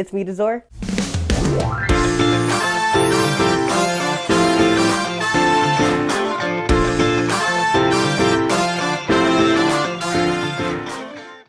It's me, Desor.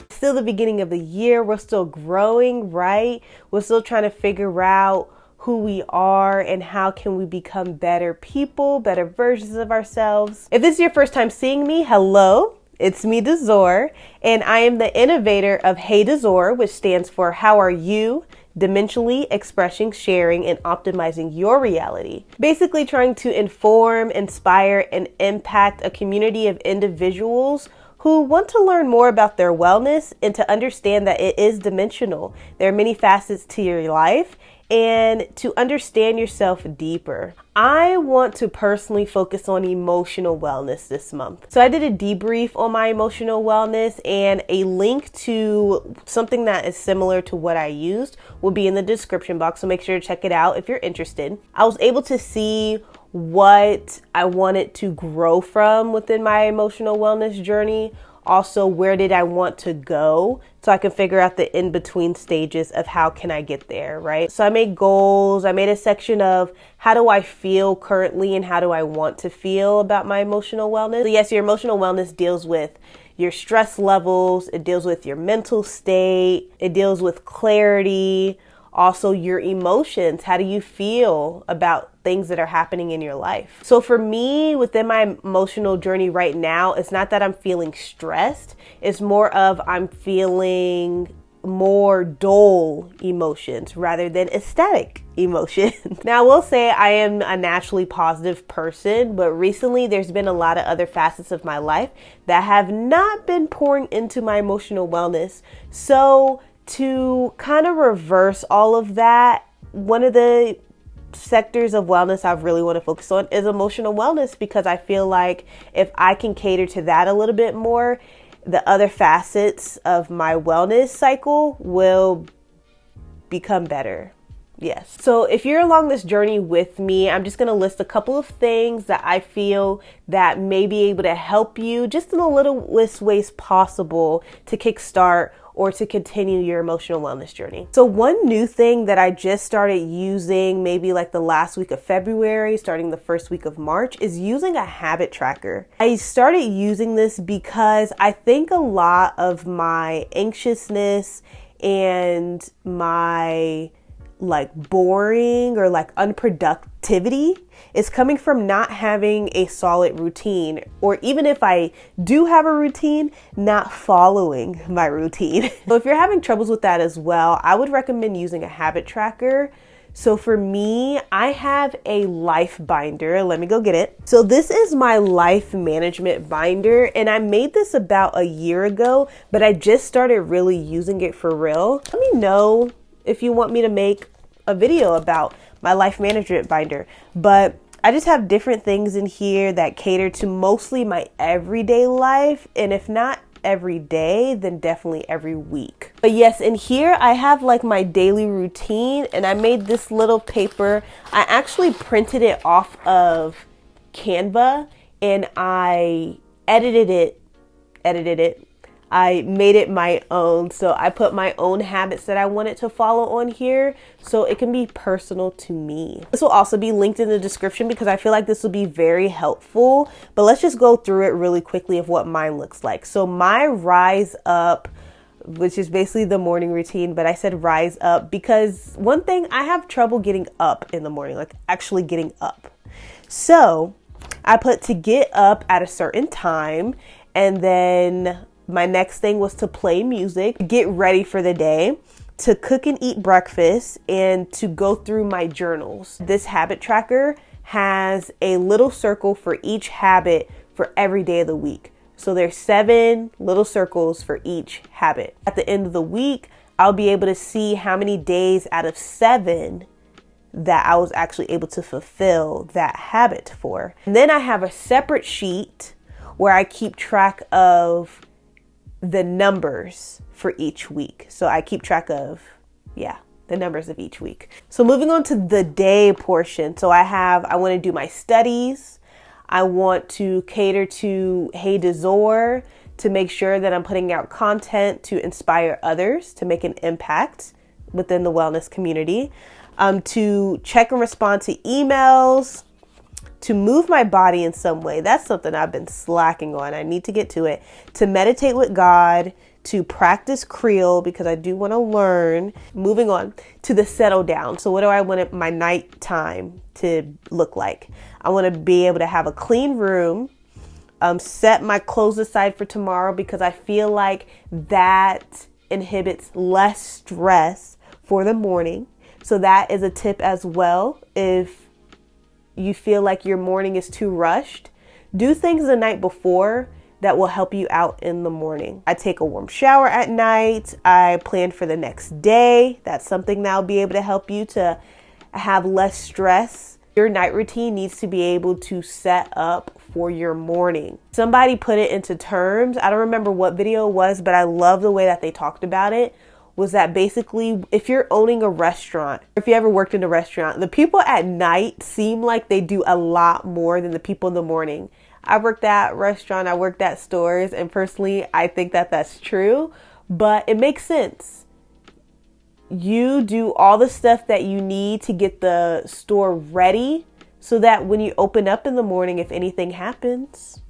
Still the beginning of the year. We're still growing, right? We're still trying to figure out who we are and how can we become better people, better versions of ourselves. If this is your first time seeing me, hello. It's me, Desor, and I am the innovator of HAY DESOR, which stands for How Are You? Dimensionally expressing, sharing, and optimizing your reality. Basically trying to inform, inspire, and impact a community of individuals who want to learn more about their wellness and to understand that it is dimensional. There are many facets to your life and to understand yourself deeper. I want to personally focus on emotional wellness this month. So I did a debrief on my emotional wellness, and a link to something that is similar to what I used will be in the description box. So make sure to check it out if you're interested. I was able to see what I wanted to grow from within my emotional wellness journey. Also, where did I want to go, so I can figure out the in-between stages of how can I get there, right? So I made goals. I made a section of how do I feel currently and how do I want to feel about my emotional wellness. So yes, your emotional wellness deals with your stress levels. It deals with your mental state. It deals with clarity. Also, your emotions. How do you feel about things that are happening in your life? So for me, within my emotional journey right now, it's not that I'm feeling stressed. It's more of I'm feeling more dull emotions rather than ecstatic emotions. Now, I will say I am a naturally positive person, but recently there's been a lot of other facets of my life that have not been pouring into my emotional wellness. So to kind of reverse all of that, one of the sectors of wellness I really want to focus on is emotional wellness, because I feel like if I can cater to that a little bit more, the other facets of my wellness cycle will become better. Yes. So if you're along this journey with me, I'm just going to list a couple of things that I feel that may be able to help you just in the littlest ways possible to kickstart or to continue your emotional wellness journey. So one new thing that I just started using maybe like the last week of February, starting the first week of March, is using a habit tracker. I started using this because I think a lot of my anxiousness and my boring or unproductivity is coming from not having a solid routine, or even if I do have a routine, not following my routine. So if you're having troubles with that as well, I would recommend using a habit tracker. So for me, I have a life binder. Let me go get it. So this is my life management binder, and I made this about a year ago, but I just started really using it for real. Let me know if you want me to make a video about my life management binder, but I just have different things in here that cater to mostly my everyday life, and if not every day, then definitely every week. But yes, in here I have my daily routine, and I made this little paper. I actually printed it off of Canva, and I edited it. I made it my own. So I put my own habits that I wanted to follow on here so it can be personal to me. This will also be linked in the description because I feel like this will be very helpful. But let's just go through it really quickly of what mine looks like. So my rise up, which is basically the morning routine, but I said rise up because one thing, I have trouble getting up in the morning, actually getting up. So I put to get up at a certain time, and then my next thing was to play music, get ready for the day, to cook and eat breakfast, and to go through my journals. This habit tracker has a little circle for each habit for every day of the week. So there's 7 little circles for each habit. At the end of the week, I'll be able to see how many days out of 7 that I was actually able to fulfill that habit for. And then I have a separate sheet where I keep track of the numbers for each week. So I keep track of, the numbers of each week. So moving on to the day portion. So I want to do my studies. I want to cater to HAY DESOR to make sure that I'm putting out content to inspire others to make an impact within the wellness community, to check and respond to emails, to move my body in some way. That's something I've been slacking on. I need to get to it. To meditate with God, to practice Creole because I do want to learn. Moving on to the settle down. So what do I want my nighttime to look like? I want to be able to have a clean room, set my clothes aside for tomorrow because I feel like that inhibits less stress for the morning. So that is a tip as well. If you feel like your morning is too rushed, do things the night before that will help you out in the morning. I take a warm shower at night. I plan for the next day. That's something that will be able to help you to have less stress. Your night routine needs to be able to set up for your morning. Somebody put it into terms. I don't remember what video it was, but I love the way that they talked about it. Was that basically if you're owning a restaurant, if you ever worked in a restaurant, the people at night seem like they do a lot more than the people in the morning. I worked at restaurant, I worked at stores, and personally, I think that that's true, but it makes sense. You do all the stuff that you need to get the store ready so that when you open up in the morning, if anything happens,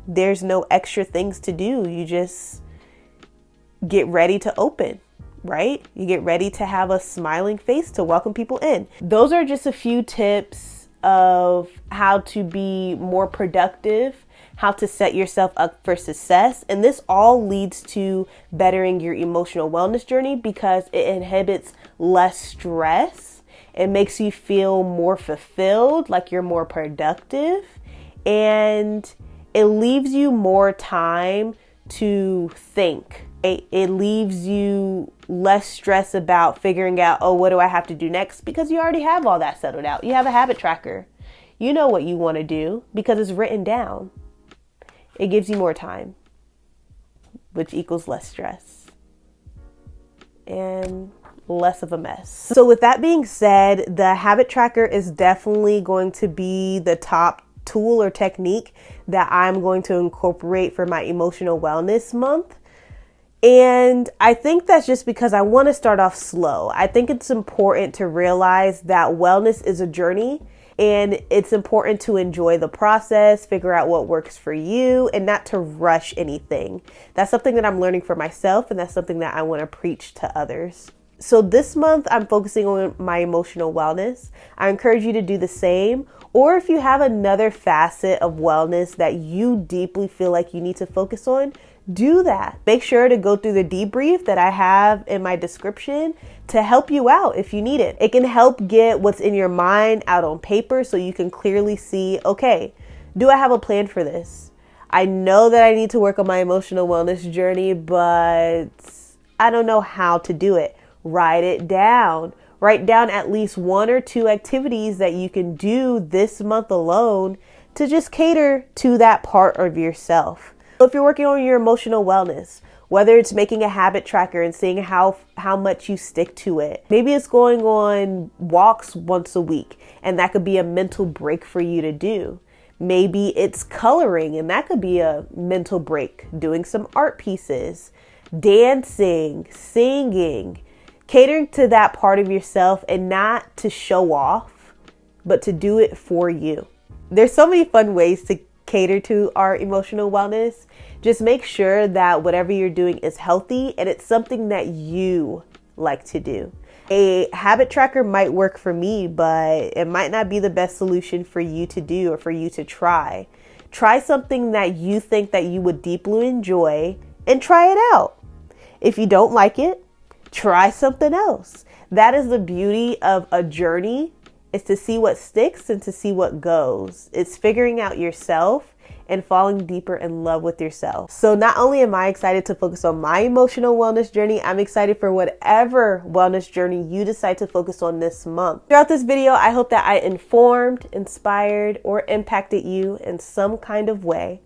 there's no extra things to do. You just get ready to open, right? You get ready to have a smiling face to welcome people in. Those are just a few tips of how to be more productive, how to set yourself up for success. And this all leads to bettering your emotional wellness journey because it inhibits less stress. It makes you feel more fulfilled, like you're more productive, and it leaves you more time to think. It leaves you less stress about figuring out, oh, what do I have to do next? Because you already have all that settled out. You have a habit tracker. You know what you want to do because it's written down. It gives you more time, which equals less stress and less of a mess. So with that being said, the habit tracker is definitely going to be the top tool or technique that I'm going to incorporate for my emotional wellness month. And I think that's just because I want to start off slow. I think it's important to realize that wellness is a journey and it's important to enjoy the process, figure out what works for you and not to rush anything. That's something that I'm learning for myself and that's something that I want to preach to others. So this month I'm focusing on my emotional wellness. I encourage you to do the same. Or if you have another facet of wellness that you deeply feel like you need to focus on, do that. Make sure to go through the debrief that I have in my description to help you out if you need it. It can help get what's in your mind out on paper so you can clearly see, okay, do I have a plan for this? I know that I need to work on my emotional wellness journey, but I don't know how to do it. Write it down. Write down at least 1 or 2 activities that you can do this month alone to just cater to that part of yourself. So if you're working on your emotional wellness, whether it's making a habit tracker and seeing how much you stick to it, maybe it's going on walks once a week and that could be a mental break for you to do. Maybe it's coloring and that could be a mental break, doing some art pieces, dancing, singing, catering to that part of yourself and not to show off, but to do it for you. There's so many fun ways to cater to our emotional wellness. Just make sure that whatever you're doing is healthy and it's something that you like to do. A habit tracker might work for me, but it might not be the best solution for you to do or for you to try. Try something that you think that you would deeply enjoy and try it out. If you don't like it, try something else. That is the beauty of a journey, is to see what sticks and to see what goes. It's figuring out yourself and falling deeper in love with yourself. So not only am I excited to focus on my emotional wellness journey, I'm excited for whatever wellness journey you decide to focus on this month. Throughout this video, I hope that I informed, inspired, or impacted you in some kind of way.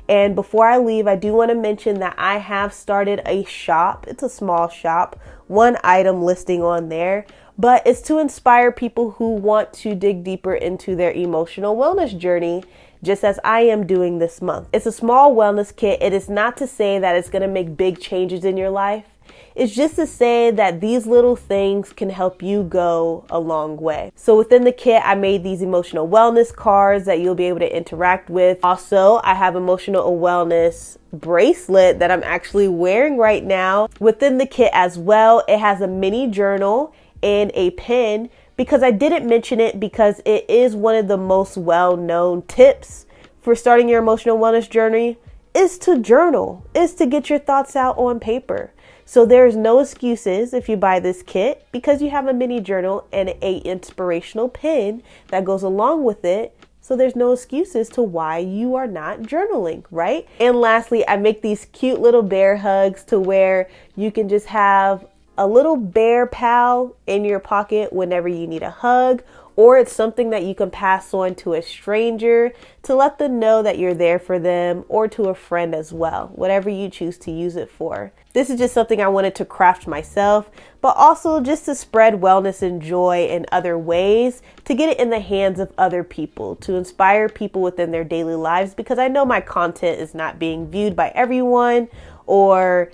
And before I leave, I do want to mention that I have started a shop. It's a small shop, 1 item listing on there, but it's to inspire people who want to dig deeper into their emotional wellness journey, just as I am doing this month. It's a small wellness kit. It is not to say that it's going to make big changes in your life. It's just to say that these little things can help you go a long way. So within the kit, I made these emotional wellness cards that you'll be able to interact with. Also, I have emotional wellness bracelet that I'm actually wearing right now. Within the kit as well, it has a mini journal and a pen, because I didn't mention it because it is one of the most well-known tips for starting your emotional wellness journey is to journal, is to get your thoughts out on paper. So there's no excuses if you buy this kit because you have a mini journal and a inspirational pen that goes along with it. So there's no excuses to why you are not journaling, right? And lastly, I make these cute little bear hugs to where you can just have a little bear pal in your pocket whenever you need a hug, or it's something that you can pass on to a stranger to let them know that you're there for them, or to a friend as well, whatever you choose to use it for. This is just something I wanted to craft myself, but also just to spread wellness and joy in other ways, to get it in the hands of other people, to inspire people within their daily lives, because I know my content is not being viewed by everyone or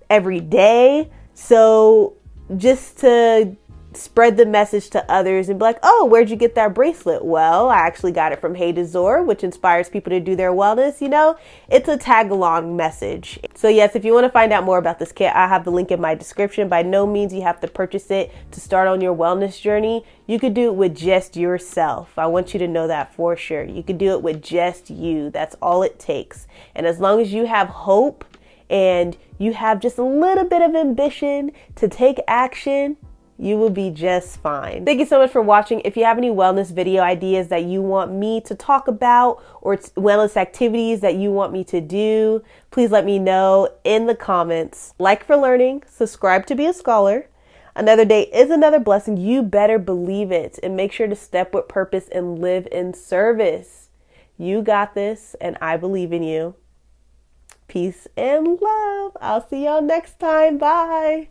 every day. So just to spread the message to others and be like, oh, where'd you get that bracelet? Well, I actually got it from HAY DESOR, which inspires people to do their wellness. You know, it's a tag along message. So yes, if you want to find out more about this kit, I have the link in my description. By no means you have to purchase it to start on your wellness journey. You could do it with just yourself. I want you to know that for sure. You could do it with just you. That's all it takes. And as long as you have hope and you have just a little bit of ambition to take action, you will be just fine. Thank you so much for watching. If you have any wellness video ideas that you want me to talk about, or wellness activities that you want me to do, please let me know in the comments. Like for learning, subscribe to be a scholar. Another day is another blessing. You better believe it. And make sure to step with purpose and live in service. You got this, and I believe in you. Peace and love. I'll see y'all next time. Bye.